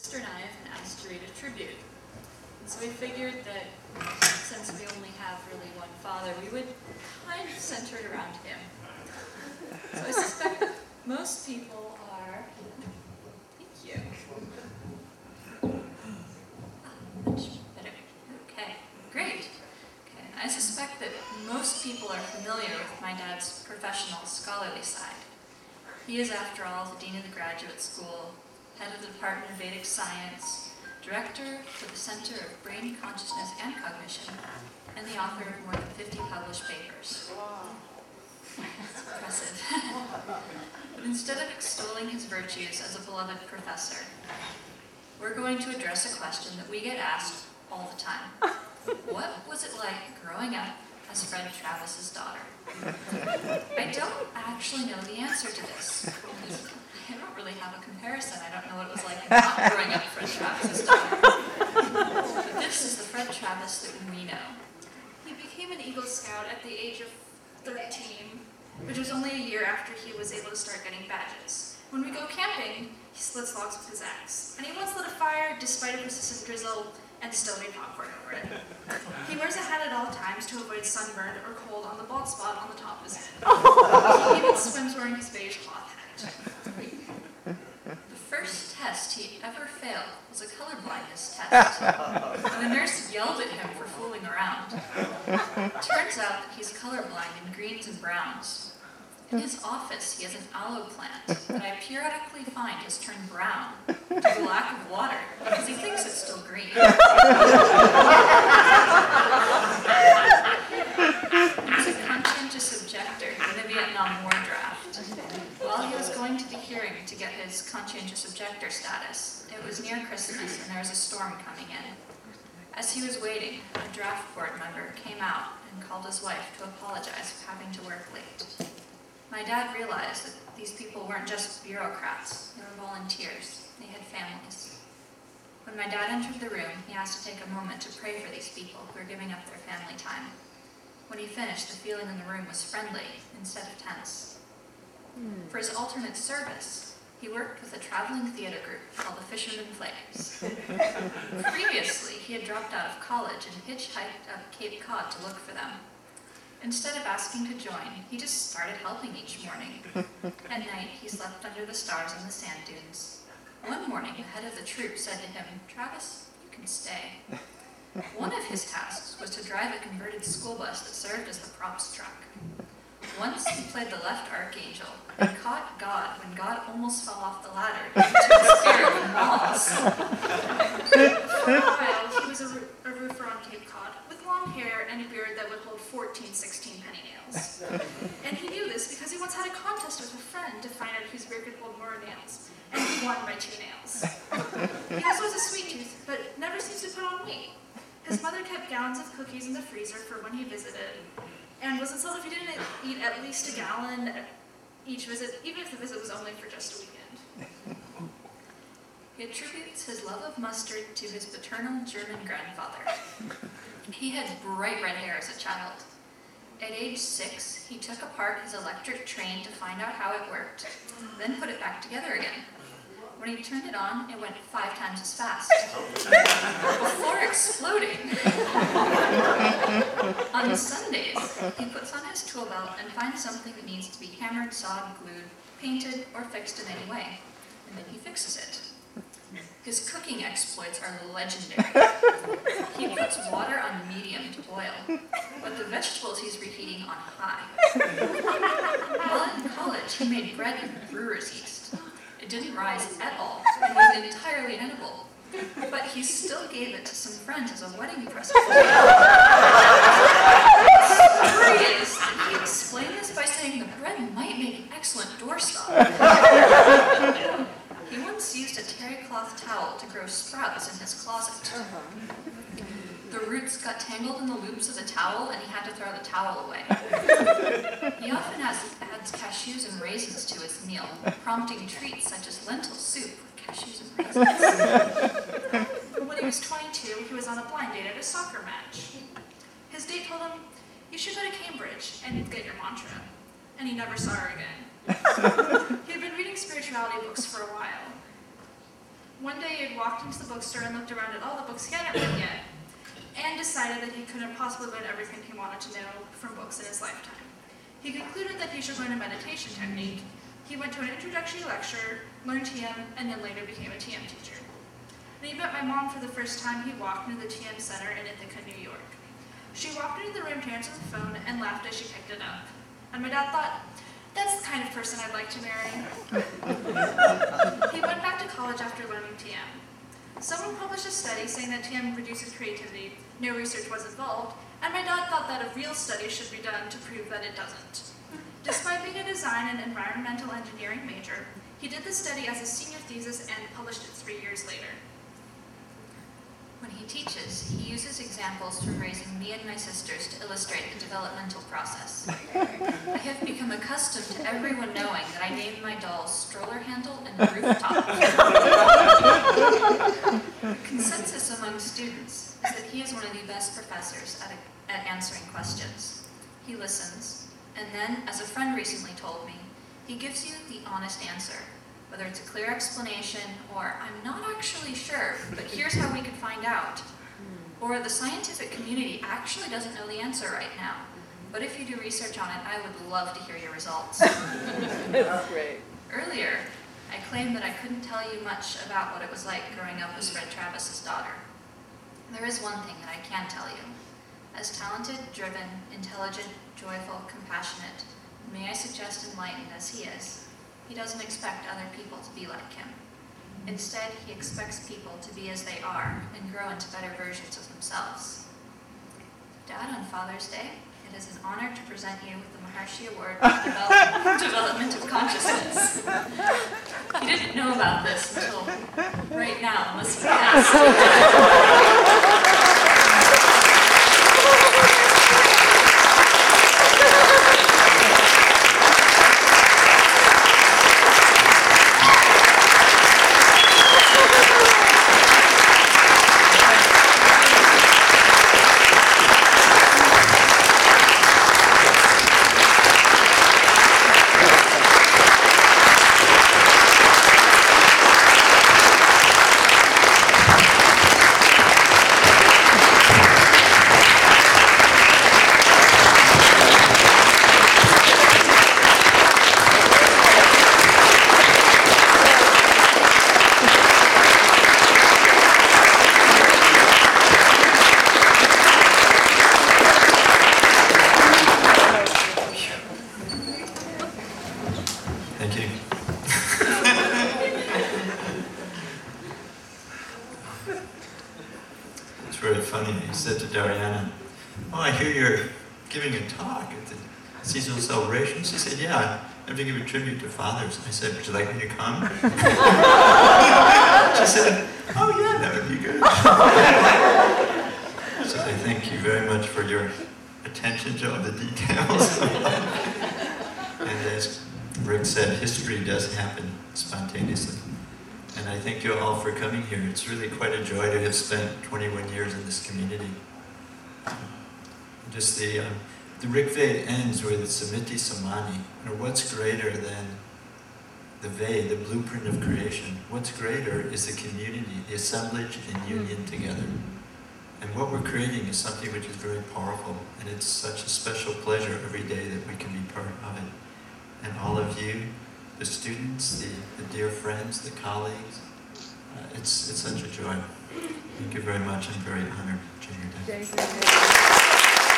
sister and I have been asked to read a tribute. And so we figured that since we only have really one father, we would kind of center it around him. So I suspect most people are, thank you. Much better. Okay, great. Okay, I suspect that most people are familiar with my dad's professional scholarly side. He is, after all, the Dean of the Graduate School, head of the Department of Vedic Science, director for the Center of Brain Consciousness and Cognition, and the author of more than 50 published papers. That's impressive. But instead of extolling his virtues as a beloved professor, we're going to address a question that we get asked all the time. What was it like growing up as Fred Travis's daughter? I don't actually know the answer to this. I don't really have a comparison. I don't know what it was like not growing up Fred Travis's daughter. But this is the Fred Travis that we know. He became an Eagle Scout at the age of 13, which was only a year after he was able to start getting badges. When we go camping, he splits logs with his axe, and he once lit a fire despite a persistent drizzle and still made popcorn over it. He wears a hat at all times to avoid sunburn or cold on the bald spot on the top of his head. He even swims wearing his beige cloth hat. The first test he ever failed was a color blindness test, and the nurse yelled at him for fooling around. Turns out that he's colorblind in greens and browns. In his office, he has an aloe plant that I periodically find has turned brown due to the lack of water because he thinks it's still green. He's a conscientious objector in the Vietnam War draft. While he was going to the hearing to get his conscientious objector status, it was near Christmas and there was a storm coming in. As he was waiting, a draft board member came out and called his wife to apologize for having to work late. My dad realized that these people weren't just bureaucrats, they were volunteers. They had families. When my dad entered the room, he asked to take a moment to pray for these people who were giving up their family time. When he finished, the feeling in the room was friendly instead of tense. For his alternate service, he worked with a traveling theater group called the Fisherman Plays. Previously, he had dropped out of college and hitchhiked up Cape Cod to look for them. Instead of asking to join, he just started helping each morning. At night, he slept under the stars on the sand dunes. One morning, the head of the troop said to him, "Travis, you can stay." One of his tasks was to drive a converted school bus that served as the props truck. Once he played the left archangel and caught God when God almost fell off the ladder due to the fear of walls. For a while, he was a roofer on Cape Cod, with long hair and a beard that would hold 16 penny nails. And he knew this because he once had a contest with a friend to find out whose beard could hold more nails, and he won by 2 nails. He also has a sweet tooth, but never seems to put on weight. His mother kept gallons of cookies in the freezer for when he visited, and was insulted if he didn't eat at least a gallon each visit, even if the visit was only for just a weekend. He attributes his love of mustard to his paternal German grandfather. He had bright red hair as a child. At age 6, he took apart his electric train to find out how it worked, then put it back together again. When he turned it on, it went 5 times as fast, before exploding. On Sundays, he puts on his tool belt and finds something that needs to be hammered, sawed, glued, painted, or fixed in any way, and then he fixes it. His cooking exploits are legendary. He puts water on medium to boil, but the vegetables he's reheating on high. While in college, he made bread with brewer's yeast. It didn't rise at all, and was entirely inedible, but he still gave it to some friends as a wedding present. The story is that he explained this by saying the bread might make excellent doorstop. He once used a terry cloth towel to grow sprouts in his closet. The roots got tangled in the loops of the towel, and he had to throw the towel away. He often adds cashews and raisins to his meal, prompting treats such as lentil soup with cashews and raisins. When he was 22, he was on a blind date at a soccer match. His date told him, "You should go to Cambridge and get your mantra." And he never saw her again. He had been reading spirituality books for a while. One day he had walked into the bookstore and looked around at all the books he hadn't read yet, and decided that he couldn't possibly learn everything he wanted to know from books in his lifetime. He concluded that he should learn a meditation technique. He went to an introductory lecture, learned TM, and then later became a TM teacher. When he met my mom for the first time, he walked into the TM Center in Ithaca, New York. She walked into the room to answer the phone and laughed as she picked it up. And my dad thought, that's the kind of person I'd like to marry. He went back to college after learning TM. Someone published a study saying that TM reduces creativity. No research was involved, and my dad thought that a real study should be done to prove that it doesn't. Despite being a design and environmental engineering major, he did the study as a senior thesis and published it 3 years later. When he teaches, he uses examples from raising me and my sisters to illustrate the developmental process. I have become accustomed to everyone knowing that I named my dolls Stroller Handle and Rooftop. Consensus among students is that he is one of the best professors at answering questions. He listens, and then, as a friend recently told me, he gives you the honest answer. Whether it's a clear explanation, or I'm not actually sure, but here's how we could find out. Or the scientific community actually doesn't know the answer right now, but if you do research on it, I would love to hear your results. That's great. Earlier, I claimed that I couldn't tell you much about what it was like growing up as Fred Travis's daughter. There is one thing that I can tell you. As talented, driven, intelligent, joyful, compassionate, and may I suggest enlightened as he is, he doesn't expect other people to be like him. Instead, he expects people to be as they are and grow into better versions of themselves. Dad, on Father's Day, it is an honor to present you with the Maharishi Award for Development of Consciousness. He didn't know about this until right now, unless he asked. It's very funny. He said to Dariana, "Oh, I hear you're giving a talk at the seasonal celebration." She said, "Yeah, I have to give a tribute to fathers." I said, "Would you like me to come?" She said, "Oh yeah, that would be good." So I thank you very much for your attention to all the details. And as Rick said, history does happen spontaneously. And I thank you all for coming here. It's really quite a joy to have spent 21 years in this community. Just the Rig Veda ends with Samiti Samani, or what's greater than the Veda, the blueprint of creation? What's greater is the community, the assemblage and union together. And what we're creating is something which is very powerful, and it's such a special pleasure every day that we can be part of it. And all of you, the students, the dear friends, the colleagues, it's such a joy. Thank you very much. I'm very honored to your day. Thank you.